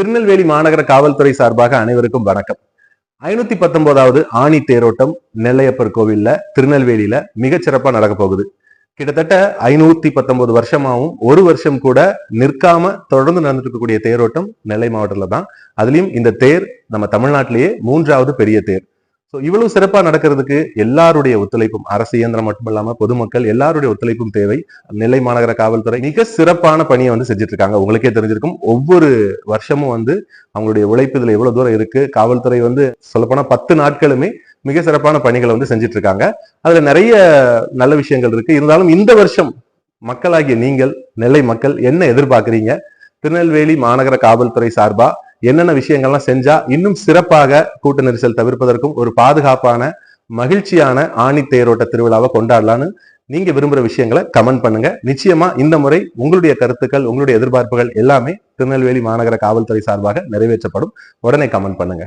திருநெல்வேலி மாநகர காவல்துறை சார்பாக அனைவருக்கும் வணக்கம். 519வது ஆணி தேரோட்டம் நெல்லையப்பர் கோவில்ல திருநெல்வேலியில மிகச்சிறப்பா நடக்க போகுது. கிட்டத்தட்ட 519 வருஷமாவும் ஒரு வருஷம் கூட நிற்காம தொடர்ந்து நடந்துட்டு இருக்கக்கூடிய தேரோட்டம் நெல்லை மாவட்டத்துல தான். அதுலயும் இந்த தேர் நம்ம தமிழ்நாட்டிலேயே 3வது பெரிய தேர். இவ்வளவு சிறப்பா நடக்கிறதுக்கு எல்லாருடைய ஒத்துழைப்பும், அரசு இயந்திரம் மட்டுமில்லாம பொதுமக்கள் எல்லாருடைய ஒத்துழைப்பும் தேவை. நெல்லை மாநகர காவல்துறை மிக சிறப்பான பணியை செஞ்சுட்டு இருக்காங்க. உங்களுக்கே தெரிஞ்சிருக்கும், ஒவ்வொரு வருஷமும் அவங்களுடைய உழைப்பு இதுல எவ்வளவு தூரம் இருக்கு. காவல்துறை சொல்லப்போனா 10 நாட்களுமே மிக சிறப்பான பணிகளை செஞ்சுட்டு இருக்காங்க. அதுல நிறைய நல்ல விஷயங்கள் இருக்கு. இருந்தாலும் இந்த வருஷம் மக்களாகிய நீங்கள், நெல்லை மக்கள் என்ன எதிர்பார்க்கிறீங்க? திருநெல்வேலி மாநகர காவல்துறை சார்பா என்னென்ன விஷயங்கள்லாம் செஞ்சா இன்னும் சிறப்பாக கூட்ட நெரிசல் தவிர்ப்பதற்கும் ஒரு பாதுகாப்பான மகிழ்ச்சியான ஆணி தேரோட்ட திருவிழாவை கொண்டாடலான்னு நீங்க விரும்புற விஷயங்களை கமெண்ட் பண்ணுங்க. நிச்சயமா இந்த முறை உங்களுடைய கருத்துக்கள், உங்களுடைய எதிர்பார்ப்புகள் எல்லாமே திருநெல்வேலி மாநகர காவல்துறை சார்பாக நிறைவேற்றப்படும். உடனே கமெண்ட் பண்ணுங்க.